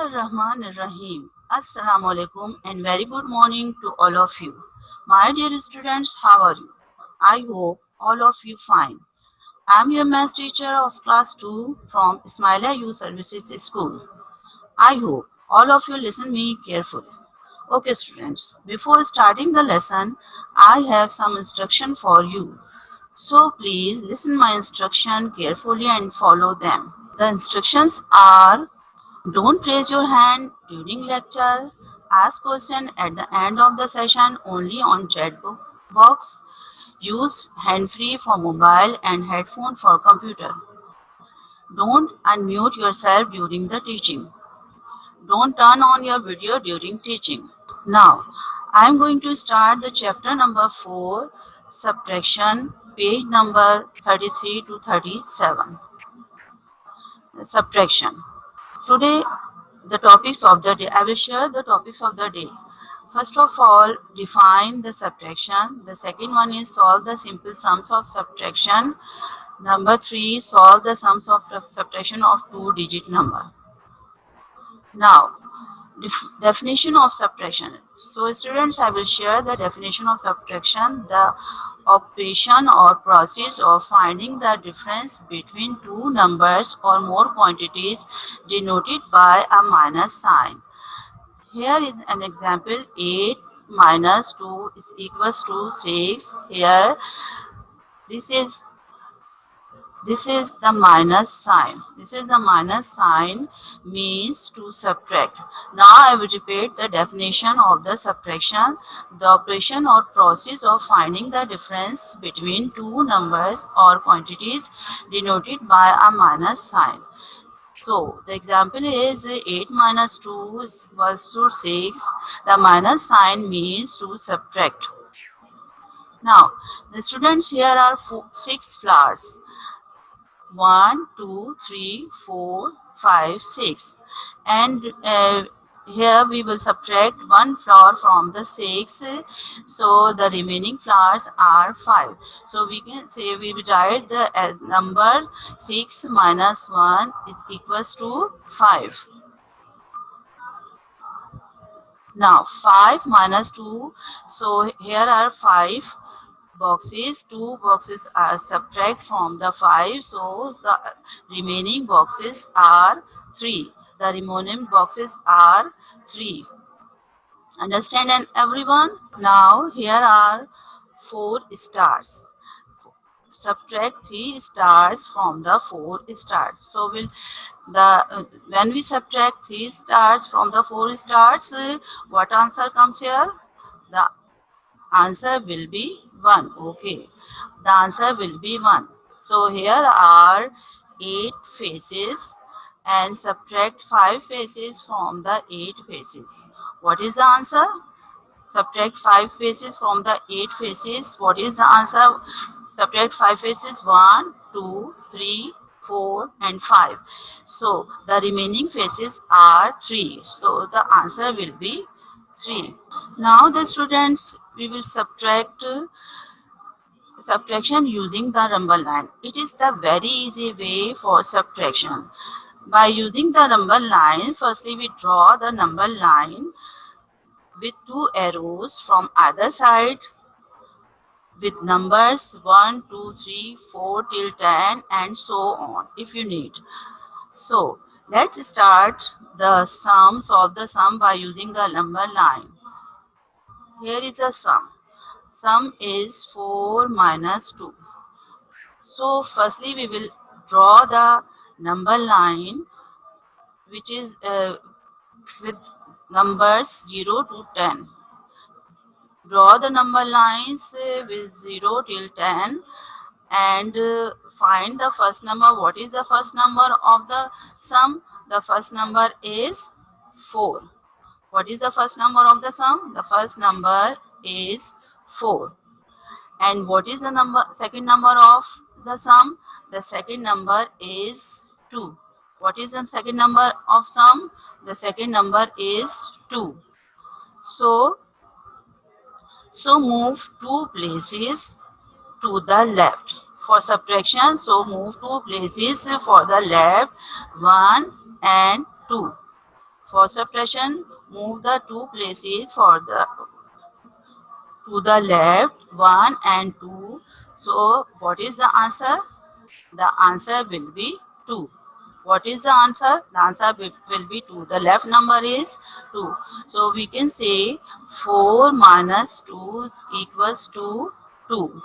Bismillahirrahmanirrahim. Assalamu alaikum and very good morning to all of you. My dear students, how are you? I hope all of you fine. I am your maths teacher of class 2 from Ismailia Youth Services School. I hope all of you listen me carefully. Okay students, before starting the lesson, I have some instruction for you. So please listen my instruction carefully and follow them. The instructions are: don't raise your hand during lecture. Ask question at the end of the session only on chat box. Use hand-free for mobile and headphone for computer. Don't unmute yourself during the teaching. Don't turn on your video during teaching. Now, I am going to start the chapter number 4, subtraction, page number 33 to 37. Subtraction. Today, the topics of the day. I will share the topics of the day. First of all, define the subtraction. The second one is solve the simple sums of subtraction. Number 3, solve the sums of the subtraction of two-digit number. Now, definition of subtraction. So students, I will share the definition of subtraction. The operation or process of finding the difference between two numbers or more quantities denoted by a minus sign. Here is an example: 8 minus 2 is equals to 6. Here this is the minus sign. This is the minus sign means to subtract. Now I will repeat the definition of the subtraction. The operation or process of finding the difference between two numbers or quantities denoted by a minus sign. So the example is 8 minus 2 is equals to 6. The minus sign means to subtract. Now the students, here are 6 flowers. 1, 2, 3, 4, 5, 6, and here we will subtract one flower from the 6, so the remaining flowers are 5. So we can say, we will write the number 6 minus 1 is equals to 5. Now 5 minus 2, so here are 5 boxes. 2 boxes are subtract from the 5, so the remaining boxes are 3. The remaining boxes are 3. Understand and everyone? Now here are 4 stars. Subtract 3 stars from the 4 stars. So when we subtract 3 stars from the 4 stars, what answer comes here? The answer will be 1. Okay, the answer will be 1. So here are 8 faces and subtract 5 faces from the 8 faces. What is the answer? Subtract 5 faces from the 8 faces. What is the answer? Subtract 5 faces: 1, 2, 3, 4 and 5. So the remaining faces are 3. So the answer will be 3. Now the students, we will subtraction using the number line. It is the very easy way for subtraction. By using the number line, firstly we draw the number line with 2 arrows from either side with numbers 1, 2, 3, 4 till 10 and so on if you need. So let's start the sum, solve the sum by using the number line. Here is a sum. Sum is 4 minus 2. So firstly we will draw the number line which is with numbers 0 to 10. Draw the number lines with 0 till 10 and find the first number. What is the first number of the sum? The first number is 4. What is the first number of the sum? The first number is 4. And what is the second number of the sum? The second number is 2. What is the second number of sum? The second number is 2. So move 2 places to the left. For subtraction, so move 2 places for the left, 1 and 2. For subtraction, move the two places to the left, 1 and 2. So what is the answer? The answer will be 2. What is the answer? The answer will be 2. The left number is 2. So we can say 4 minus 2 equals to 2.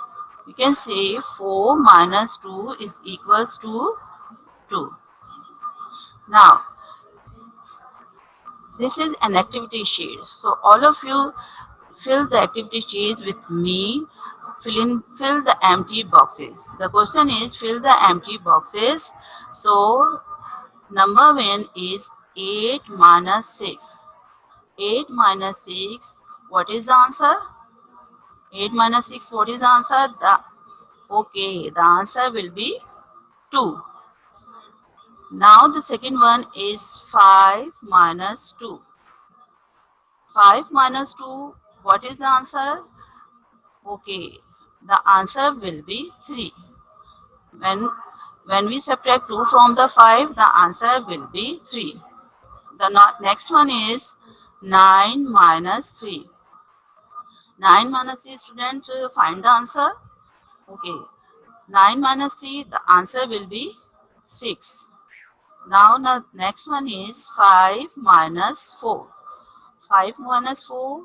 We can say 4 minus 2 is equals to 2. Now, this is an activity sheet. So all of you fill the activity sheets with me. Fill the empty boxes. The question is fill the empty boxes. So number 1 is 8 minus 6. 8 minus 6, what is the answer? 8 minus 6, what is the answer? The answer will be 2. Now the second one is 5 minus 2. 5 minus 2, what is the answer? Okay, the answer will be 3. When, when we subtract 2 from the 5, the answer will be 3. The next one is 9 minus 3. 9 minus 3, students, find the answer. Okay, 9 minus 3, the answer will be 6. Now the next one is 5 minus 4. 5 minus 4,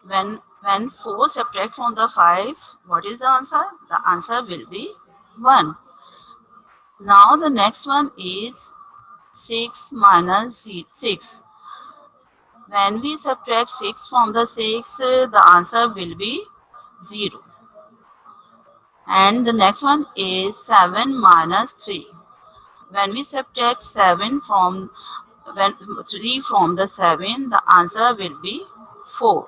when 4 subtract from the 5, what is the answer? The answer will be 1. Now the next one is 6 minus 6. When we subtract 6 from the 6, the answer will be 0. And the next one is 7 minus 3. When we subtract 3 from the 7, the answer will be 4.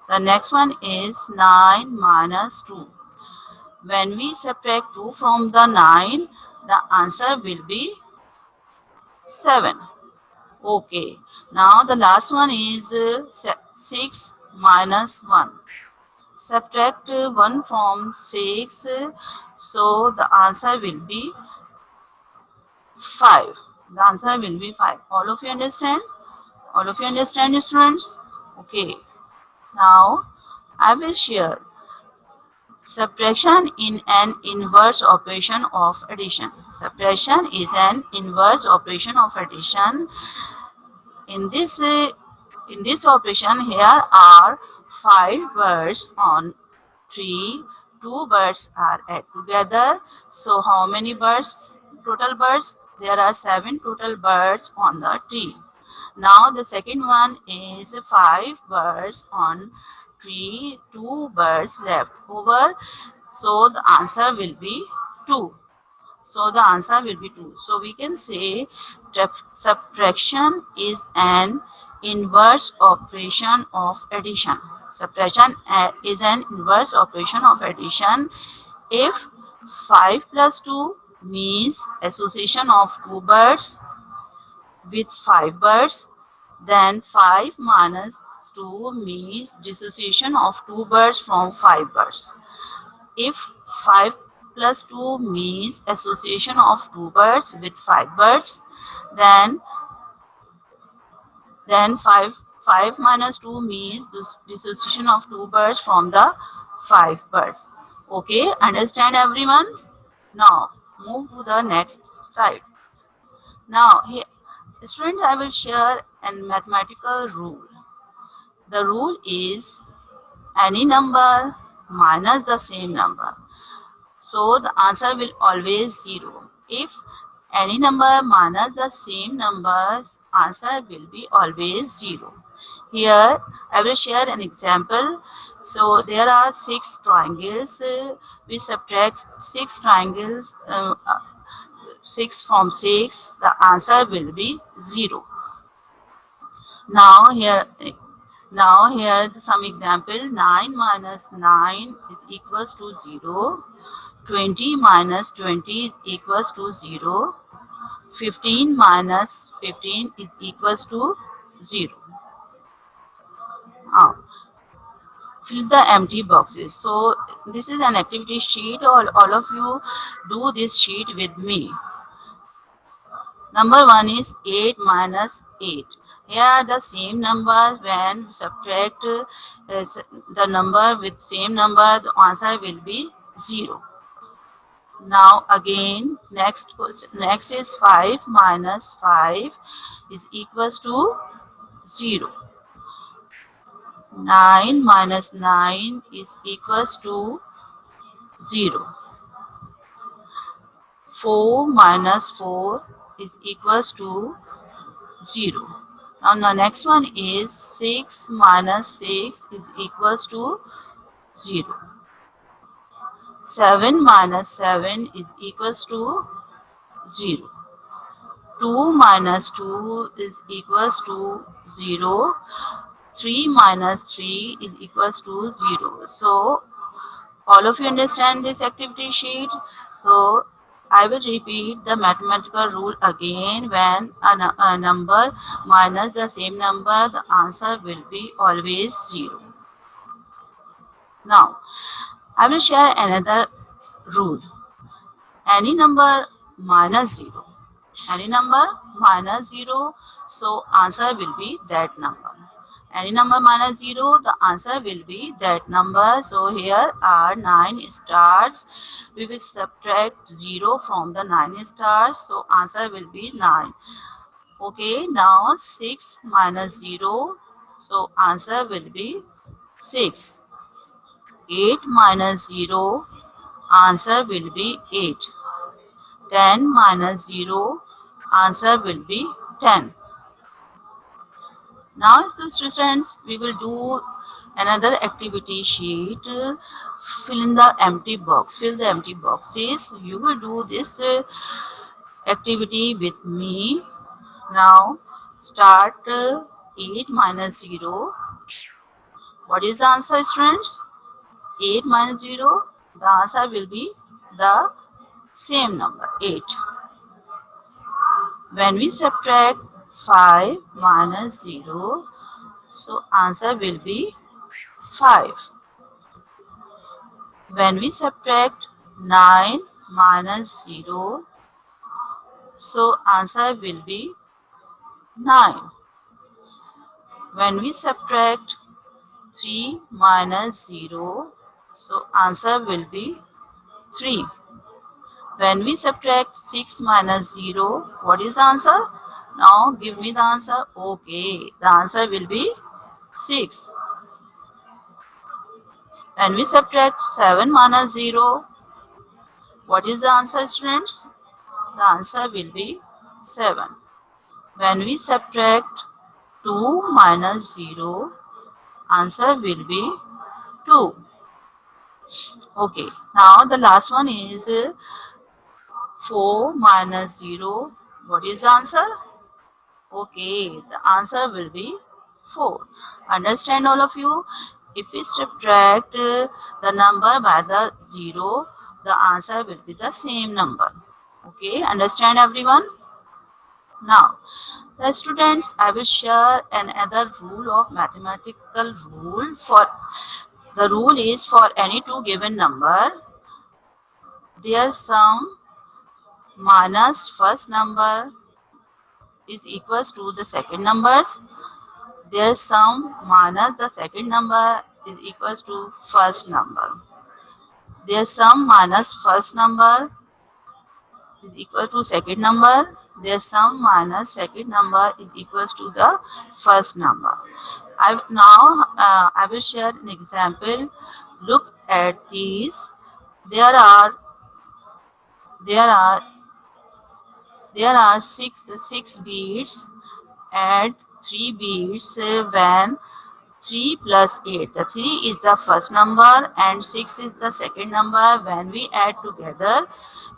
The next one is 9 minus 2. When we subtract 2 from the 9, the answer will be 7. Okay. Now the last one is 6 minus 1. Subtract 1 from 6, so the answer will be 5. The answer will be 5. All of you understand? All of you understand, students? Okay. Now, I will share subtraction in an inverse operation of addition. Subtraction is an inverse operation of addition. In this operation, here are 5 birds on tree. 2 birds are added together. So how many birds? Total birds? There are 7 total birds on the tree. Now the second one is 5 birds on tree, 2 birds left over. So the answer will be 2. So the answer will be 2. So we can say subtraction is an inverse operation of addition. Subtraction is an inverse operation of addition. If 5 plus 2 means association of 2 birds with 5 birds, then 5 minus 2 means dissociation of 2 birds from 5 birds. If 5 plus 2 means association of 2 birds with 5 birds, then 5 minus 2 means dissociation of 2 birds from the 5 birds. Okay, understand everyone? Now, move to the next slide. Now, here, students, I will share a mathematical rule. The rule is any number minus the same number. So the answer will always 0. If any number minus the same numbers, answer will be always 0. Here I will share an example. So there are 6 triangles. We subtract 6 triangles, 6 from 6. The answer will be 0. Now here some example. 9 minus 9 is equals to 0. 20 minus 20 is equals to 0. 15 minus 15 is equals to 0. Fill the empty boxes. So this is an activity sheet. All of you do this sheet with me. Number 1 is 8 minus 8. Here are the same numbers. When we subtract the number with same number, the answer will be 0. Now again, next is 5 minus 5 is equals to 0. 9 minus 9 is equals to 0. 4 minus 4 is equals to 0. Now the next one is 6 minus 6 is equals to 0. 7 minus 7 is equals to 0. 2 minus 2 is equals to 0. 3 minus 3 is equals to 0. So all of you understand this activity sheet. So I will repeat the mathematical rule again. When a number minus the same number, the answer will be always 0. Now I will share another rule. Any number minus 0. Any number minus 0, so answer will be that number. Any number minus 0, the answer will be that number. So here are 9 stars. We will subtract 0 from the 9 stars. So answer will be 9. Okay, now 6 minus 0. So answer will be 6. 8 minus 0. Answer will be 8. 10 minus 0. Answer will be 10. Now, students, we will do another activity sheet. Fill in the empty box. Fill the empty boxes. You will do this activity with me. Now, start 8 minus 0. What is the answer, students? 8 minus 0. The answer will be the same number, 8. When we subtract 5 minus 0, so answer will be 5. When we subtract 9 minus 0, so answer will be 9. When we subtract 3 minus 0, so answer will be 3. When we subtract 6 minus 0, what is the answer? Now give me the answer. Okay, the answer will be 6. When we subtract 7 minus 0, what is the answer, students? The answer will be 7. When we subtract 2 minus 0, answer will be 2. Okay, now the last one is 4 minus 0. What is the answer? Okay, the answer will be 4. Understand all of you? If we subtract the number by the 0, the answer will be the same number. Okay, understand everyone? Now, the students, I will share another rule of mathematical rule. For the rule is for any two given number, their sum minus first number is equals to the second numbers. Their sum minus the second number is equals to first number. Their sum minus first number is equal to second number. Their sum minus second number is equals to the first number. I will share an example. Look at these. There are there are there are six beads. Add 3 beads when 3 plus 8. The 3 is the first number and 6 is the second number. When we add together,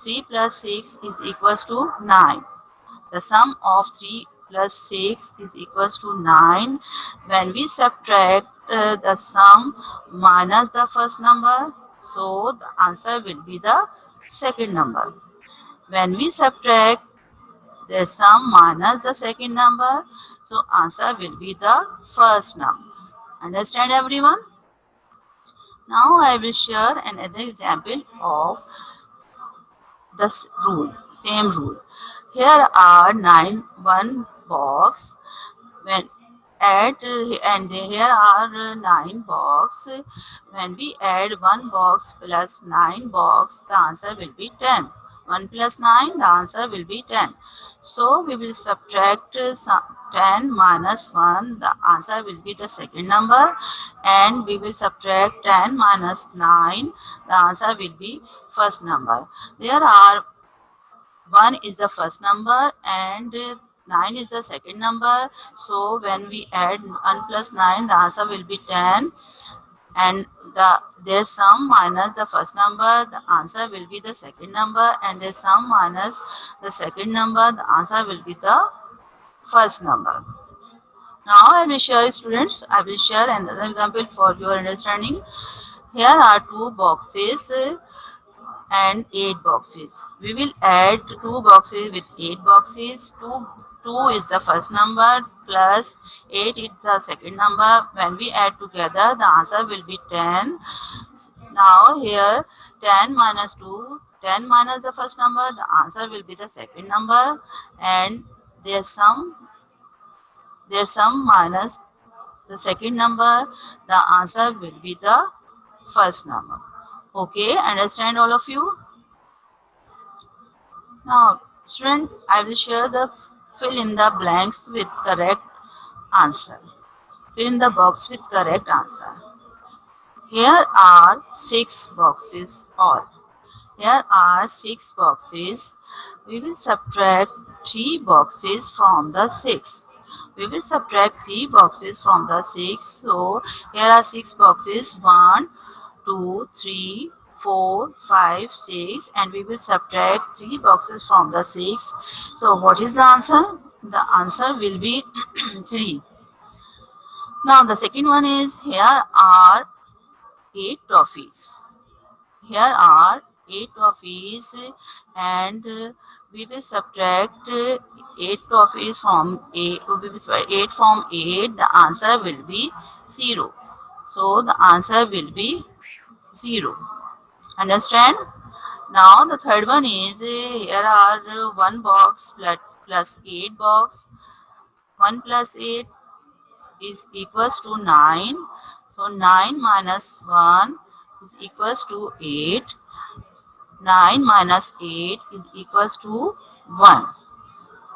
3 plus 6 is equals to 9. The sum of 3 plus 6 is equals to 9. When we subtract the sum minus the first number, so the answer will be the second number. When we subtract the sum minus the second number, so answer will be the first number. Understand everyone? Now I will share another example of this rule, same rule. Here are one box. When add and here are 9 box. When we add 1 box plus 9 box, the answer will be 10. 1 plus 9, the answer will be 10. So we will subtract 10 minus 1, the answer will be the second number, and we will subtract 10 minus 9, the answer will be first number. There are 1 is the first number and 9 is the second number. So when we add 1 plus 9, the answer will be 10, and their sum minus the first number, the answer will be the second number, and their sum minus the second number, the answer will be the first number. Now I will share, students, I will share another example for your understanding. Here are 2 boxes and 8 boxes. We will add 2 boxes with 8 boxes. 2 is the first number plus 8 is the second number. When we add together, the answer will be 10. Now here 10 minus 2, 10 minus the first number, the answer will be the second number, and their sum minus the second number, the answer will be the first number. Okay, understand all of you? Now, student, I will share the fill in the blanks with correct answer. Fill in the box with correct answer. Here are 6 boxes all. Here are 6 boxes. We will subtract 3 boxes from the 6. We will subtract 3 boxes from the 6. So, here are 6 boxes. 1, 2, 3, 4, 5, 6, and we will subtract 3 boxes from the 6. So what is the answer? The answer will be 3. Now the second one is, here are 8 toffees. Here are 8 toffees, and we will subtract 8 toffees from 8, 8 from 8, the answer will be 0. So the answer will be 0. Understand? Now the third one is, here are 1 box plus 8 box. 1 plus 8 is equals to 9. So 9 minus 1 is equals to 8. 9 minus 8 is equals to 1.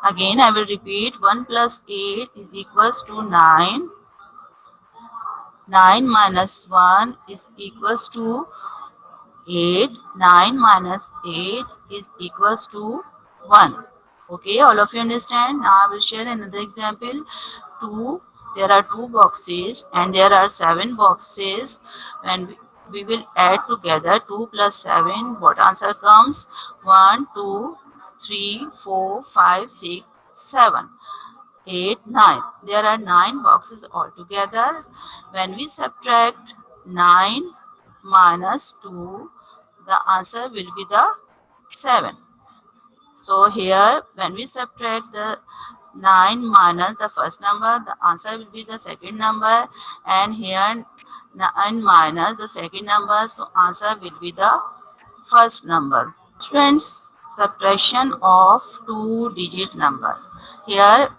Again I will repeat, 1 plus 8 is equals to 9. 9 minus 1 is equals to 8. 9 minus 8 is equals to 1. Okay, all of you understand? Now I will share another example. There are 2 boxes and there are 7 boxes. When we will add together 2 plus 7, what answer comes? 1, 2, 3, 4, 5, 6, 7, 8, 9. There are 9 boxes altogether. When we subtract 9 minus 2, the answer will be the 7. So here when we subtract the 9 minus the first number, the answer will be the second number, and here 9 minus the second number, so answer will be the first number. Students, subtraction of 2-digit number. Here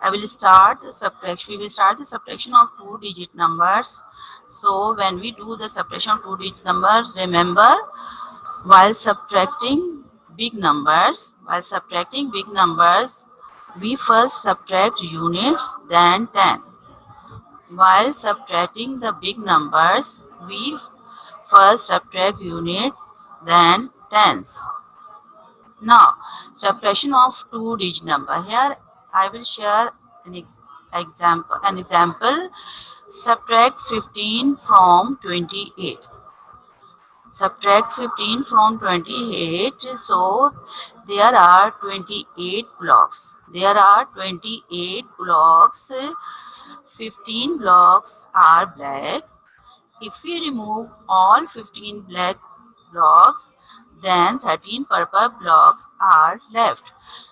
I will start the subtraction. We will start the subtraction of 2-digit numbers. So when we do the subtraction of 2-digit numbers, remember, while subtracting big numbers, we first subtract units, then 10. While subtracting the big numbers, we first subtract units, then tens. Now, subtraction of 2-digit number. Here I will share an example. Subtract 15 from 28. Subtract 15 from 28. So there are 28 blocks. There are 28 blocks. 15 blocks are black. If we remove all 15 black blocks, then 13 purple blocks are left.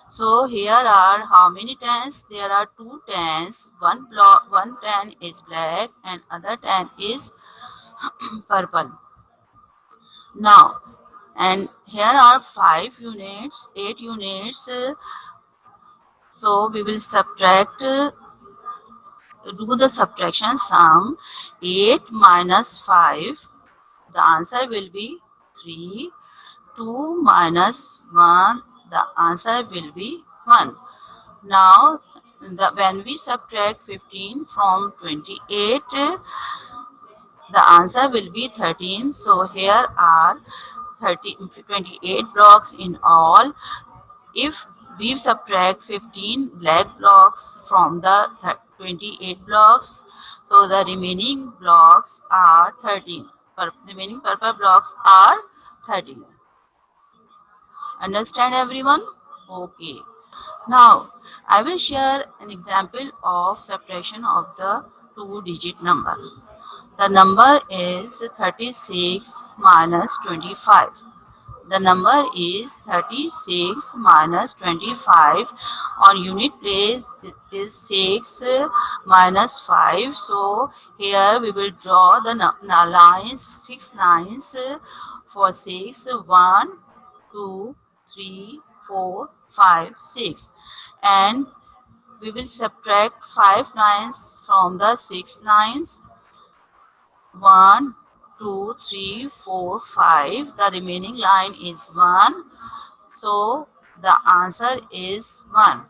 So here are how many tens? There are 2 tens. One ten is black and other 10 is purple. Now, and here are 5 units, 8 units. So we will subtract do the subtraction sum. 8 minus 5, the answer will be 3. 2 minus 1, the answer will be 1. Now, when we subtract 15 from 28, the answer will be 13. So, here are 28 blocks in all. If we subtract 15 black blocks from the 28 blocks, so the remaining blocks are 13. Remaining purple blocks are 13. Understand everyone? Okay. Now, I will share an example of subtraction of the two-digit number. The number is 36 minus 25. The number is 36 minus 25. On unit place it is 6 minus 5. So here we will draw the lines, 6 lines for 6. 1, 2, 3, 4, 5, 6. And we will subtract 5 lines from the 6 lines. 1, 2, 3, 4, 5. The remaining line is 1. So the answer is 1.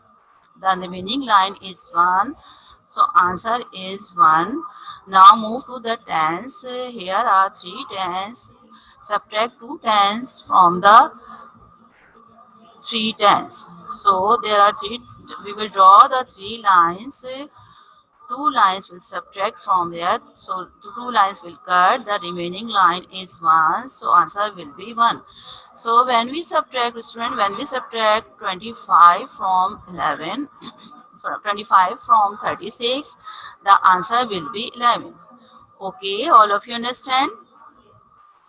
The remaining line is 1. So answer is 1. Now move to the tens. Here are 3 tens. Subtract 2 tens from the 3 tens. So there are 3. We will draw the 3 lines. 2 lines will subtract from there. So 2 lines will cut. The remaining line is 1. So answer will be 1. So when we subtract, student, when we subtract 25 from 11, 25 from 36, the answer will be 11. Okay, all of you understand?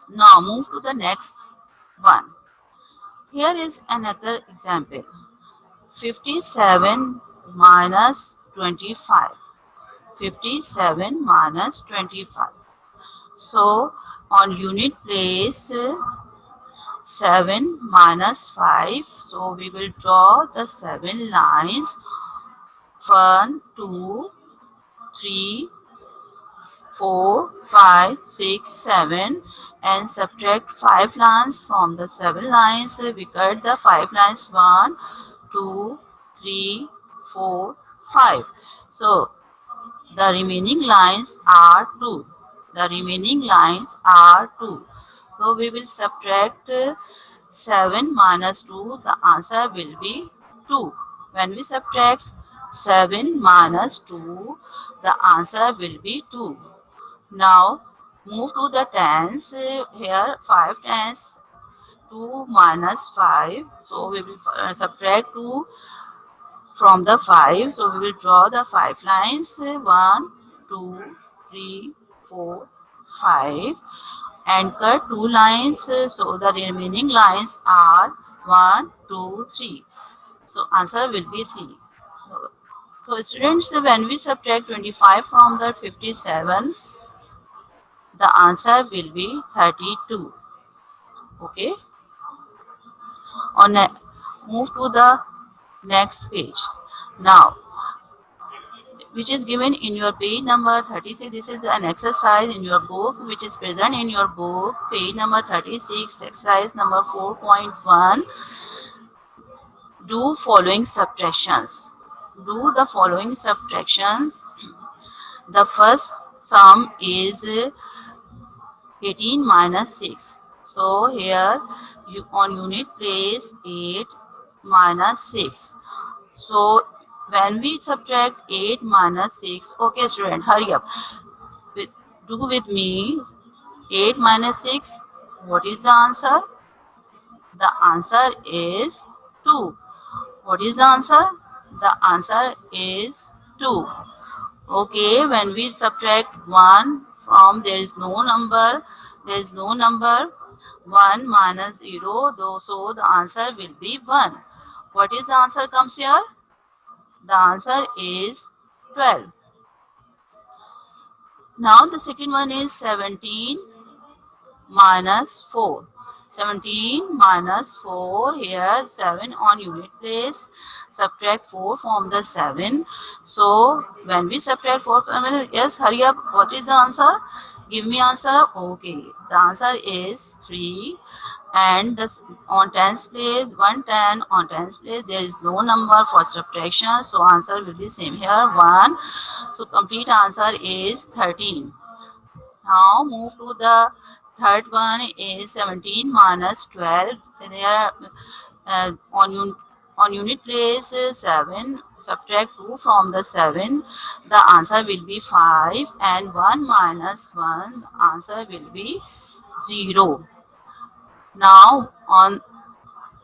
Now move to the next one. Here is another example. 57 minus 25. 57 minus 25. So on unit place 7 minus 5. So we will draw the 7 lines. 1, 2, 3, 4, 5, 6, 7, and subtract 5 lines from the 7 lines. We cut the 5 lines. 1, 2, 3, 4, 5. So the remaining lines are 2. The remaining lines are 2. So we will subtract 7 minus 2. The answer will be 2. When we subtract 7 minus 2, the answer will be 2. Now move to the tens. Here 5 tens. 2 minus 5. So we will subtract 2 from the 5. So we will draw the 5 lines. 1, 2, 3, 4, 5. And cut 2 lines. So the remaining lines are 1, 2, 3. So answer will be 3. So students, when we subtract 25 from the 57, the answer will be 32. Okay. On move to the next page. Now, which is given in your page number 36. This is an exercise in your book which is present in your book, page number 36, exercise number 4.1. Do following subtractions. Do the following subtractions. The first sum is 18 minus 6. So here you on unit place 8 minus 6. So when we subtract 8 minus 6, okay student, hurry up. Do with me. 8 minus 6, what is the answer? The answer is 2. What is the answer? The answer is 2. Okay, when we subtract 1 from, there is no number. 1 minus 0, so the answer will be 1. What is the answer comes here? The answer is 12. Now the second one is 17 minus 4. 17 minus 4, here 7 on unit place, subtract 4 from the 7. So when we subtract 4 from it, yes, hurry up, what is the answer? Give me answer. Okay, the answer is 3. And this on tens place, 110 on tens place, there is no number for subtraction, so answer will be same here, 1. So complete answer is 13. Now move to the third one, is 17 minus 12. There on unit place 7, subtract 2 from the 7, the answer will be 5, and 1 minus 1, answer will be 0. Now on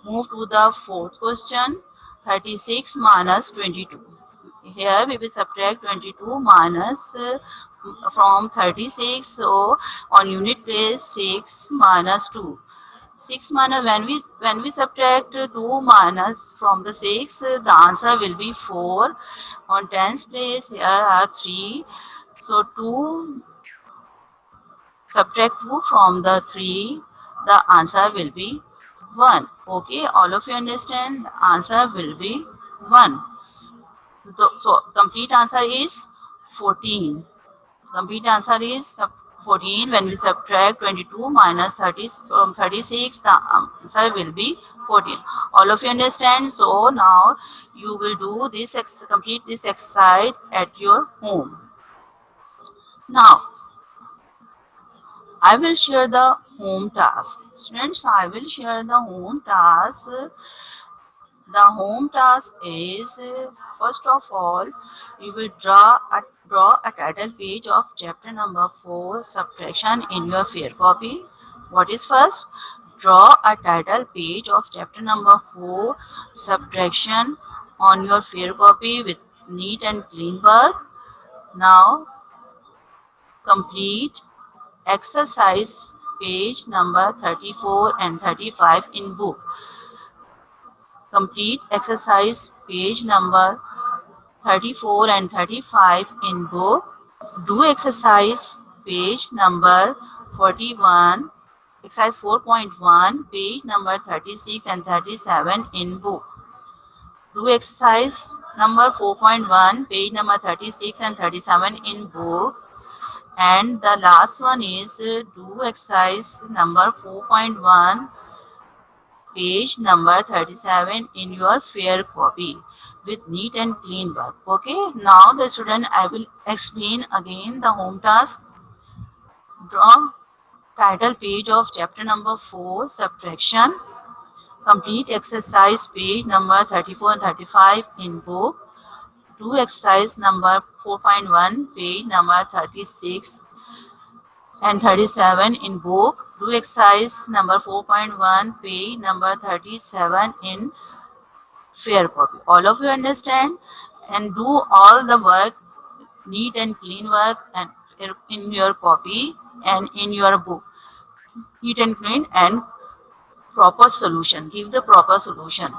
move to the fourth question, 36 minus 22. Here we will subtract 22 minus from 36. So on unit place 6 minus 2. 6 minus, when we subtract 2 minus from the 6, the answer will be 4. On tens place here are 3. So 2 subtract 2 from the 3, the answer will be 1. Okay, all of you understand? The answer will be 1. So complete answer is 14. Complete answer is 14. When we subtract 22 minus 30 from 36, the answer will be 14. All of you understand? So now you will do this, complete this exercise at your home. Now I will share the home task. Students, I will share the home task. The home task is, first of all, you will draw a title page of chapter number 4, subtraction, in your fair copy. What is first? Draw a title page of chapter number 4, subtraction, on your fair copy with neat and clean work. Now complete exercise page number 34 and 35 in book. Complete exercise page number 34 and 35 in book. Do exercise page number 41, exercise 4.1, page number 36 and 37 in book. Do exercise number 4.1, page number 36 and 37 in book. And the last one is, do exercise number 4.1, page number 37 in your fair copy with neat and clean work. Okay, now the student, I will explain again the home task. Draw title page of chapter number 4, subtraction. Complete exercise page number 34 and 35 in book. Do exercise number 4.1, page number 36 and 37 in book. Do exercise number 4.1, page number 37 in fair copy. All of you understand? And do all the work, neat and clean work, and in your copy and in your book. Neat and clean and proper solution. Give the proper solution.